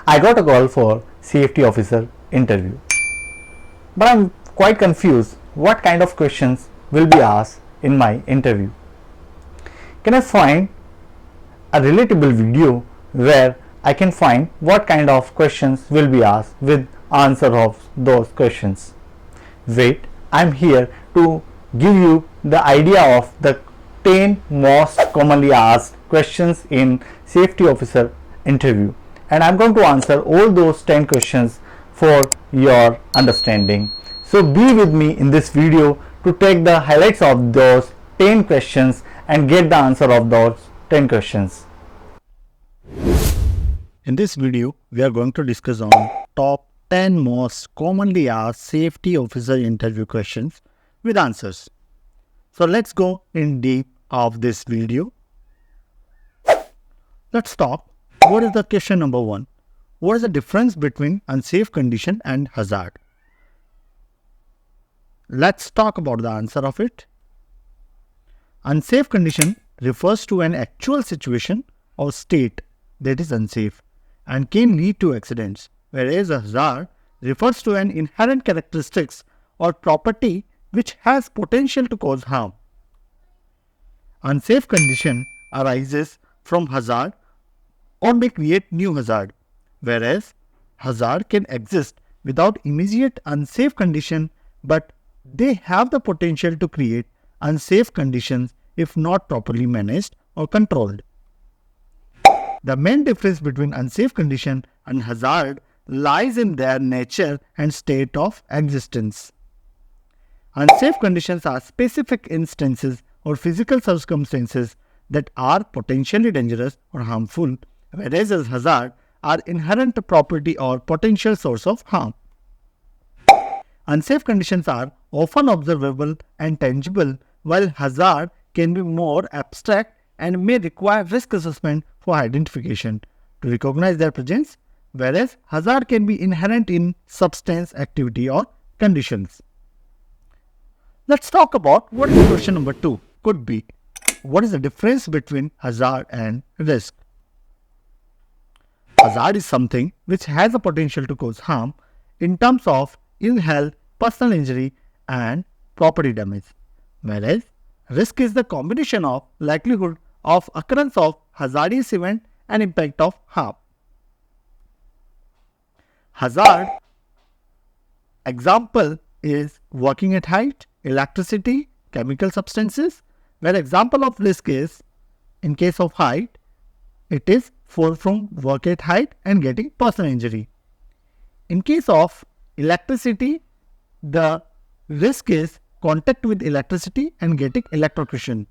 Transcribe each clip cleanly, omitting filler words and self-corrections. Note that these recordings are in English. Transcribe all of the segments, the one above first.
I got a call for safety officer interview. But I'm quite confused what kind of questions will be asked in my interview. Can I find a relatable video where I can find what kind of questions will be asked with answer of those questions? Wait, I'm here to give you the idea of the 10 most commonly asked questions in safety officer interview, and I'm going to answer all those 10 questions for your understanding. So be with me in this video to take the highlights of those 10 questions and get the answer of those 10 questions. In this video, we are going to discuss on top 10 most commonly asked safety officer interview questions with answers. So let's go in deep of this video. Let's talk. What is the question number 1? What is the difference between unsafe condition and hazard? Let's talk about the answer of it. Unsafe condition refers to an actual situation or state that is unsafe and can lead to accidents, whereas a hazard refers to an inherent characteristics or property which has potential to cause harm. Unsafe condition arises from hazard or may create new hazard, whereas hazard can exist without immediate unsafe condition, but they have the potential to create unsafe conditions if not properly managed or controlled. The main difference between unsafe condition and hazard lies in their nature and state of existence. Unsafe conditions are specific instances or physical circumstances that are potentially dangerous or harmful, whereas hazard are inherent property or potential source of harm. Unsafe conditions are often observable and tangible, while hazard can be more abstract and may require risk assessment for identification to recognize their presence, whereas hazard can be inherent in substance, activity or conditions. Let's talk about what is question number 2 could be. What is the difference between hazard and risk? Hazard is something which has a potential to cause harm in terms of ill health, personal injury and property damage, whereas risk is the combination of likelihood of occurrence of hazardous event and impact of harm. Hazard example is working at height, electricity, chemical substances, where example of risk is, in case of height, it is fall from work at height and getting personal injury. In case of electricity, the risk is contact with electricity and getting electrocution.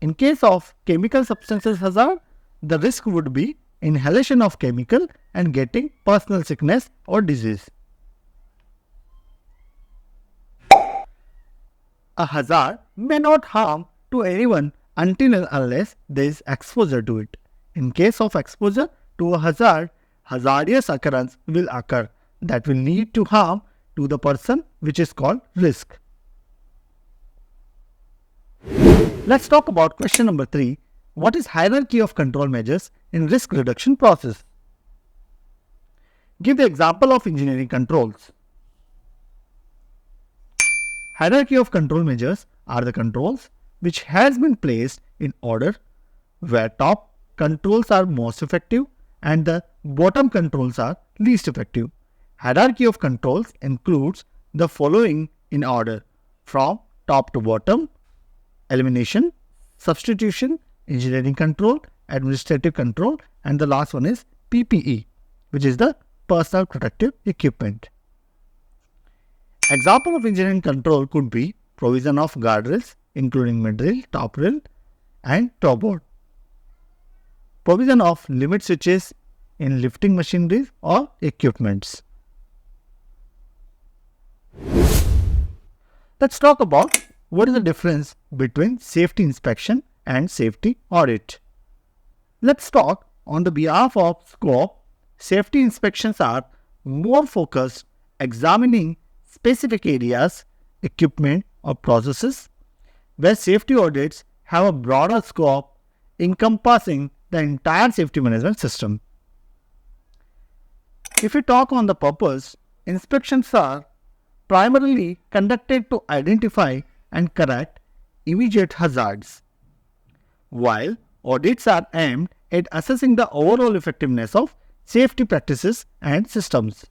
In case of chemical substances hazard, the risk would be inhalation of chemical and getting personal sickness or disease. A hazard may not harm to anyone until and unless there is exposure to it. In case of exposure to a hazard, hazardous occurrence will occur that will lead to harm to the person, which is called risk. Let's talk about question number 3. What is hierarchy of control measures in risk reduction process? Give the example of engineering controls. Hierarchy of control measures are the controls which has been placed in order where top controls are most effective and the bottom controls are least effective. Hierarchy of controls includes the following in order from top to bottom: elimination, substitution, engineering control, administrative control, and the last one is PPE, which is the personal protective equipment. Example of engineering control could be provision of guardrails including mid-rail, top rail and top board, provision of limit switches in lifting machinery or equipments. Let's talk about what is the difference between safety inspection and safety audit. Let's talk on the behalf of scope. Safety inspections are more focused, examining specific areas, equipment or processes, where safety audits have a broader scope encompassing the entire safety management system. If we talk on the purpose, inspections are primarily conducted to identify and correct immediate hazards, while audits are aimed at assessing the overall effectiveness of safety practices and systems.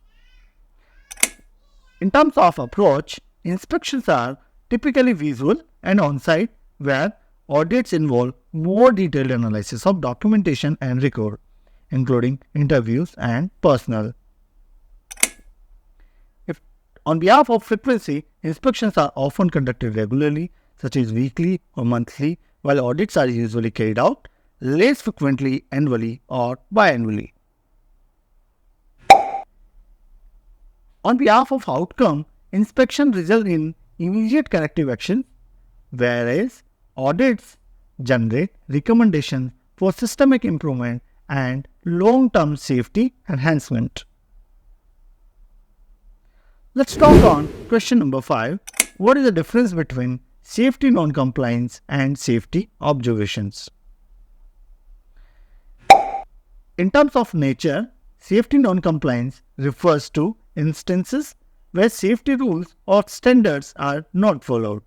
In terms of approach, inspections are typically visual and on-site, where audits involve more detailed analysis of documentation and record, including interviews and personnel. On behalf of frequency, inspections are often conducted regularly, such as weekly or monthly, while audits are usually carried out less frequently, annually or biannually. On behalf of outcome, inspection result in immediate corrective action, whereas audits generate recommendations for systemic improvement and long-term safety enhancement. Let's talk on question number 5. What is the difference between safety non-compliance and safety observations? In terms of nature, safety non-compliance refers to instances where safety rules or standards are not followed,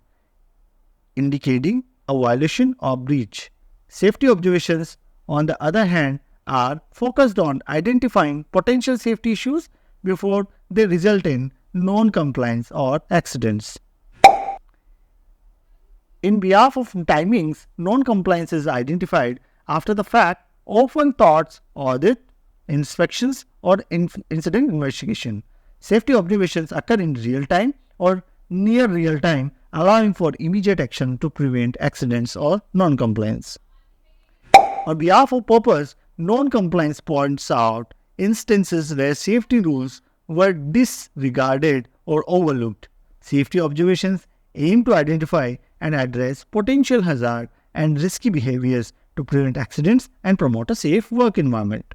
indicating a violation or breach. Safety observations, on the other hand, are focused on identifying potential safety issues before they result in non-compliance or accidents. In behalf of timings, non-compliance is identified after the fact, often thought audit, inspections, or incident investigation. Safety observations occur in real time or near real time, allowing for immediate action to prevent accidents or non-compliance. On behalf of purpose, non-compliance points out instances where safety rules were disregarded or overlooked. Safety observations aim to identify and address potential hazard and risky behaviors to prevent accidents and promote a safe work environment.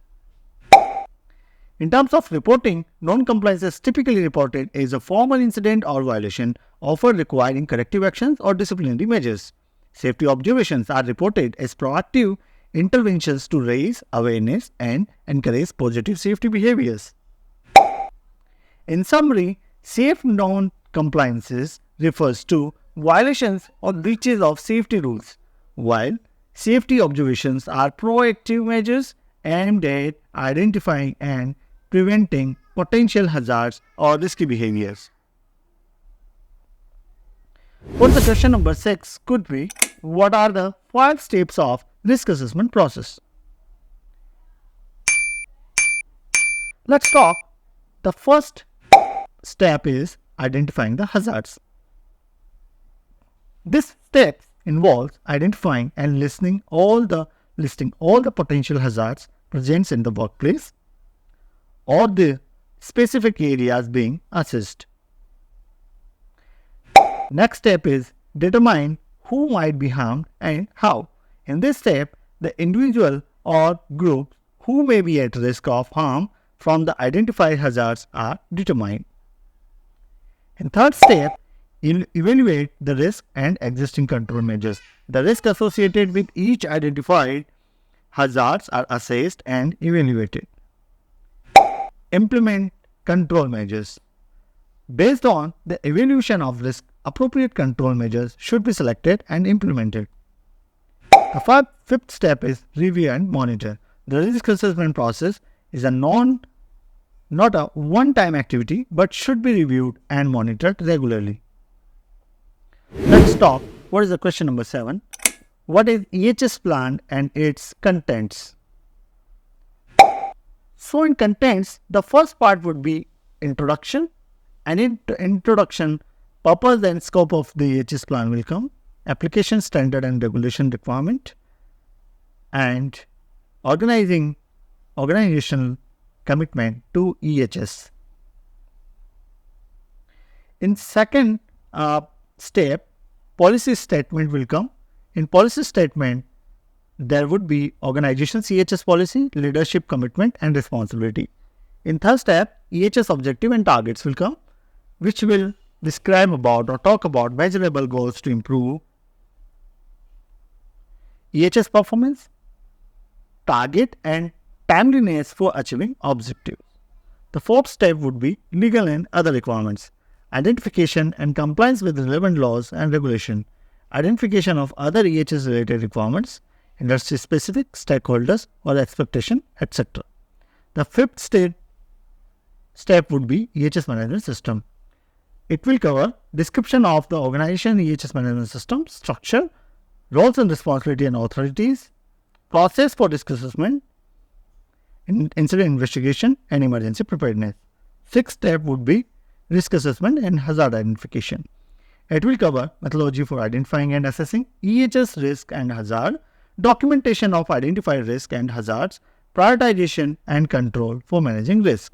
In terms of reporting, non-compliance is typically reported as a formal incident or violation, often requiring corrective actions or disciplinary measures. Safety observations are reported as proactive interventions to raise awareness and encourage positive safety behaviors. In summary, safe non-compliances refers to violations or breaches of safety rules, while safety observations are proactive measures aimed at identifying and preventing potential hazards or risky behaviors. For the question number 6 could be, what are the 5 steps of risk assessment process? Let's talk. The first step is identifying the hazards. This step involves identifying and listing all the potential hazards present in the workplace or the specific areas being assessed. Next step is determine who might be harmed and how. In this step, the individual or group who may be at risk of harm from the identified hazards are determined. In third step, evaluate the risk and existing control measures. The risk associated with each identified hazards are assessed and evaluated. Implement control measures. Based on the evaluation of risk, appropriate control measures should be selected and implemented. The fifth step is review and monitor. The risk assessment process is not a one-time activity but should be reviewed and monitored regularly. Let's talk. What is the question number 7? What is EHS plan and its contents? So in contents, the first part would be introduction, and in introduction, purpose and scope of the EHS plan will come, application standard and regulation requirement, and organizational commitment to EHS. In second step, policy statement will come. In policy statement, there would be organization's EHS policy, leadership commitment and responsibility. In third step, EHS objective and targets will come, which will describe about or talk about measurable goals to improve EHS performance, target and timeliness for achieving objectives. The fourth step would be legal and other requirements. Identification and compliance with relevant laws and regulation. Identification of other EHS related requirements, industry specific, stakeholders or expectation, etc. The fifth step would be EHS management system. It will cover description of the organization EHS management system, structure, roles and responsibility and authorities, process for risk assessment, incident investigation and emergency preparedness. Sixth step would be risk assessment and hazard identification. It will cover methodology for identifying and assessing EHS risk and hazard, documentation of identified risk and hazards, prioritization and control for managing risk.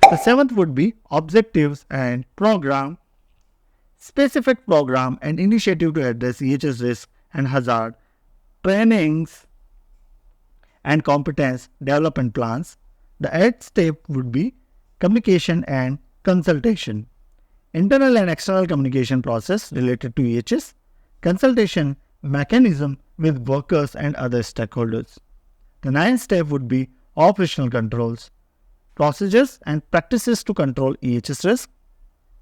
The seventh would be objectives and program, specific program and initiative to address EHS risk and hazard, trainings and competence development plans. The eighth step would be communication and consultation, internal and external communication process related to EHS, consultation mechanism with workers and other stakeholders. The ninth step would be operational controls, procedures and practices to control EHS risk,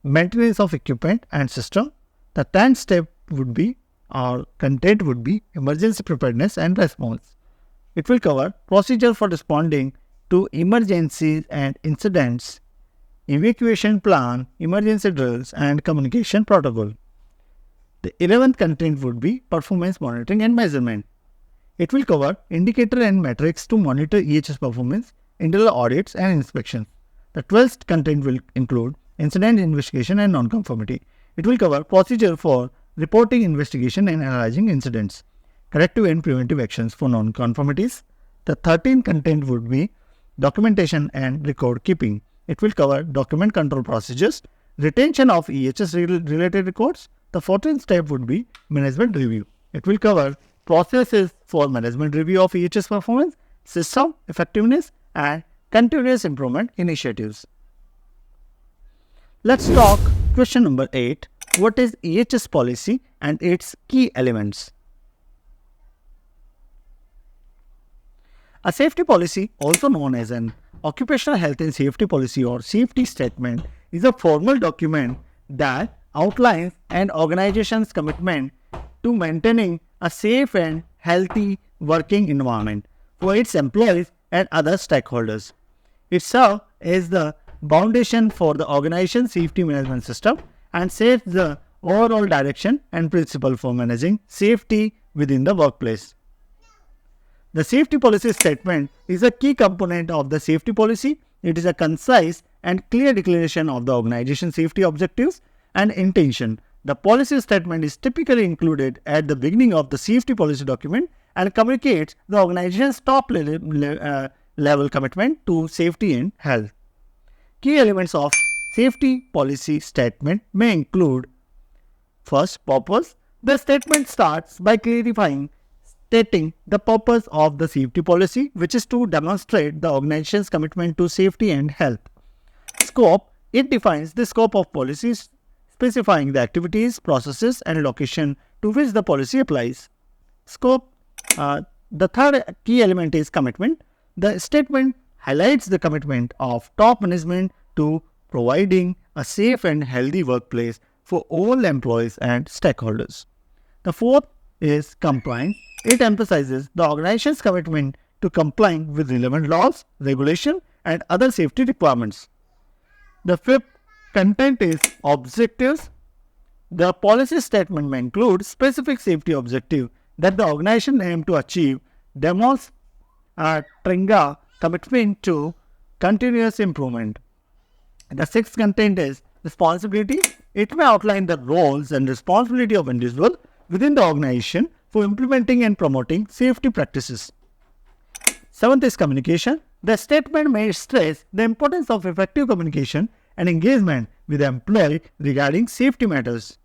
maintenance of equipment and system. The 10th step would be, or content would be, emergency preparedness and response. It will cover procedure for responding to emergencies and incidents, evacuation plan, emergency drills and communication protocol. The 11th content would be performance monitoring and measurement. It will cover indicator and metrics to monitor EHS performance, internal audits and inspections. The 12th content will include incident investigation and non-conformity. It will cover procedure for reporting, investigation and analyzing incidents, corrective and preventive actions for non-conformities. The 13th content would be documentation and record keeping. It will cover document control procedures, retention of EHS related records. The 14th step would be management review. It will cover processes for management review of EHS performance, system effectiveness and continuous improvement initiatives. Let's talk question number 8. What is EHS policy and its key elements? A safety policy, also known as an occupational health and safety policy or safety statement, is a formal document that outlines an organization's commitment to maintaining a safe and healthy working environment for its employees and other stakeholders. It serves as the foundation for the organization's safety management system and sets the overall direction and principle for managing safety within the workplace. The safety policy statement is a key component of the safety policy. It is a concise and clear declaration of the organization's safety objectives and intention. The policy statement is typically included at the beginning of the safety policy document and communicates the organization's top level commitment to safety and health. Key elements of safety policy statement may include: first, purpose. The statement starts by stating the purpose of the safety policy, which is to demonstrate the organization's commitment to safety and health. Scope. It defines the scope of policies, specifying the activities, processes and location to which the policy applies. Scope. The third key element is commitment. The statement highlights the commitment of top management to providing a safe and healthy workplace for all employees and stakeholders. The fourth is compliance. It emphasizes the organization's commitment to complying with relevant laws, regulation, and other safety requirements. The fifth content is objectives. The policy statement may include specific safety objective that the organization aims to achieve, demonstrating a commitment to continuous improvement. The sixth content is responsibility. It may outline the roles and responsibility of individuals within the organization for implementing and promoting safety practices. Seventh is communication. The statement may stress the importance of effective communication and engagement with the employee regarding safety matters.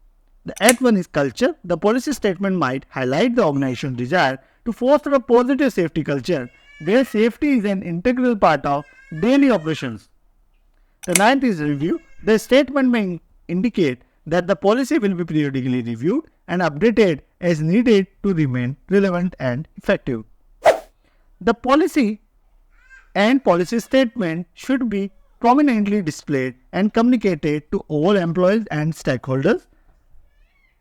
The eighth one is culture. The policy statement might highlight the organization's desire to foster a positive safety culture where safety is an integral part of daily operations. The ninth is review. The statement may indicate that the policy will be periodically reviewed and updated as needed to remain relevant and effective. The policy and policy statement should be prominently displayed and communicated to all employees and stakeholders.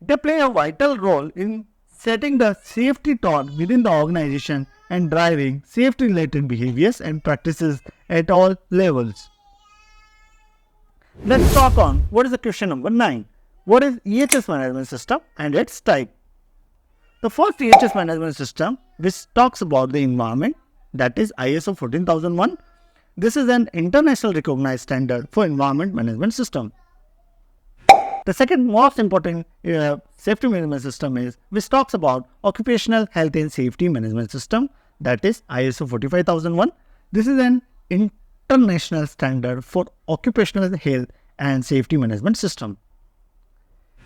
They play a vital role in setting the safety tone within the organization and driving safety-related behaviors and practices at all levels. Let's talk on what is the question number 9. What is EHS management system and its type? The first EHS management system, which talks about the environment, that is ISO 14001. This is an international recognized standard for environment management system. The second most important safety management system is which talks about occupational health and safety management system, that is ISO 45001. This is an international standard for occupational health and safety management system.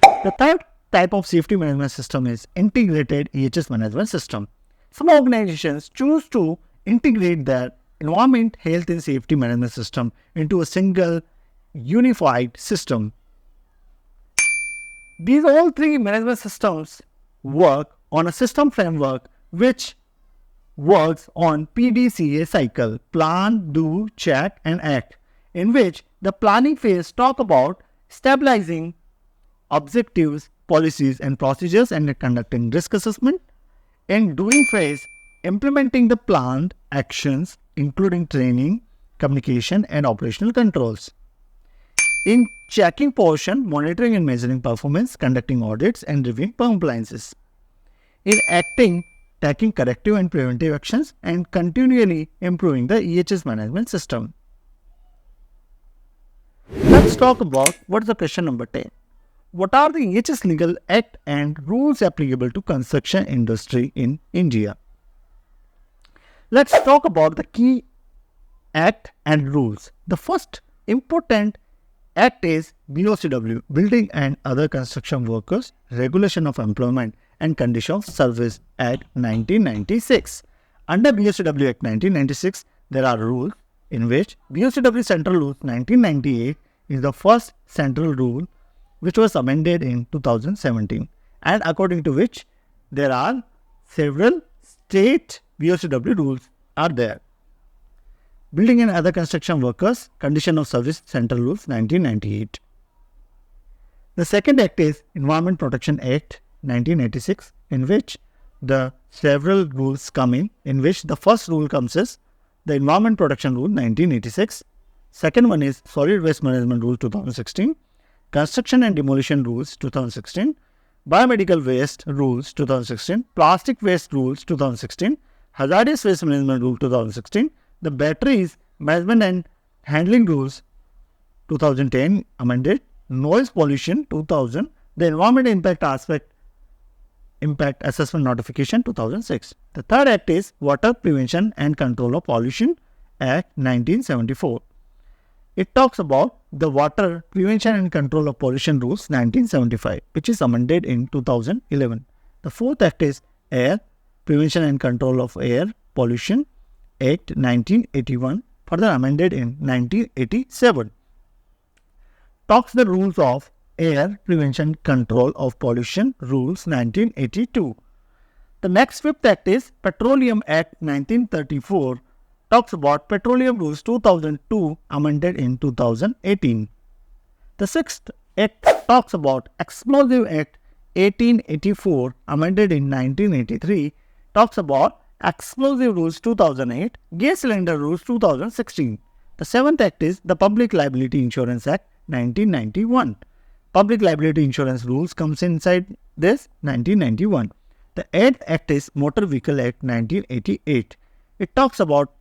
The third type of safety management system is integrated EHS management system. Some organizations choose to integrate their environment, health and safety management system into a single unified system. These all three management systems work on a system framework which works on PDCA cycle, plan, do, check and act, in which the planning phase talk about stabilizing objectives, policies and procedures and conducting risk assessment. In doing phase, implementing the planned actions including training, communication and operational controls. In checking portion, monitoring and measuring performance, conducting audits and reviewing compliances. In acting, taking corrective and preventive actions and continually improving the EHS management system. Let's talk about what is the question number 10. What are the EHS legal act and rules applicable to construction industry in India? Let's talk about the key act and rules. The first important act is BOCW, Building and Other Construction Workers Regulation of Employment and Condition of Service Act 1996. Under BOCW Act 1996, there are rules in which BOCW Central Rules 1998 is the first central rule which was amended in 2017, and according to which there are several state BOCW rules are there. Building and Other Construction Workers Condition of Service Central Rules 1998. The second act is Environment Protection Act 1986, in which the several rules come in which the first rule comes is the Environment Protection Rule 1986. Second one is Solid Waste Management Rule 2016, Construction and Demolition Rules 2016, Biomedical Waste Rules 2016, Plastic Waste Rules 2016, Hazardous Waste Management Rule 2016, the Batteries Management and Handling Rules 2010 amended, Noise Pollution 2000, the Environment Impact Assessment Notification 2006. The third act is Water Prevention and Control of Pollution Act 1974. It talks about the Water Prevention and Control of Pollution Rules 1975, which is amended in 2011. The fourth act is Air Prevention and Control of Air Pollution Act 1981, further amended in 1987. Talks the rules of Air Prevention Control of Pollution Rules 1982. The next fifth act is Petroleum Act 1934, talks about Petroleum Rules 2002 amended in 2018. The sixth act talks about Explosive Act 1884 amended in 1983, talks about Explosive Rules 2008, Gas Cylinder Rules 2016. The seventh act is the Public Liability Insurance Act 1991. Public Liability Insurance Rules comes inside this 1991. The eighth act is Motor Vehicle Act 1988. It talks about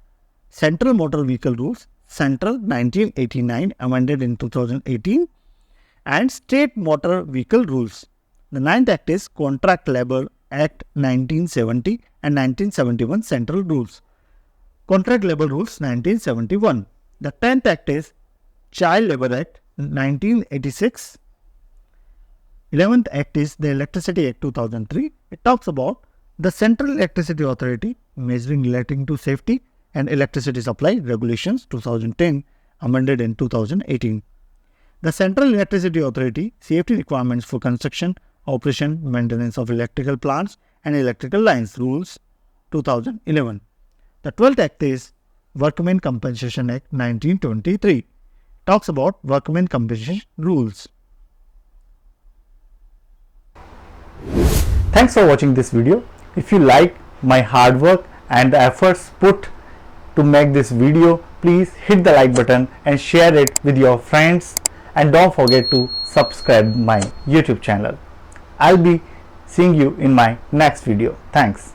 Central Motor Vehicle Rules, Central 1989 amended in 2018, and State Motor Vehicle Rules. The ninth act is Contract Labour Act 1970 and 1971 Central Rules. Contract Labour Rules 1971. The 10th Act is Child Labour Act 1986. 11th Act is the Electricity Act 2003. It talks about the Central Electricity Authority measuring relating to safety and electricity supply regulations 2010 amended in 2018. The Central Electricity Authority safety requirements for construction, operation, maintenance of electrical plants and electrical lines rules 2011. The 12th Act is Workmen Compensation Act 1923. Talks about workmen compensation rules. Thanks for watching this video. If you like my hard work and the efforts put to make this video, please hit the like button and share it with your friends, and don't forget to subscribe my YouTube channel. I'll be seeing you in my next video. Thanks.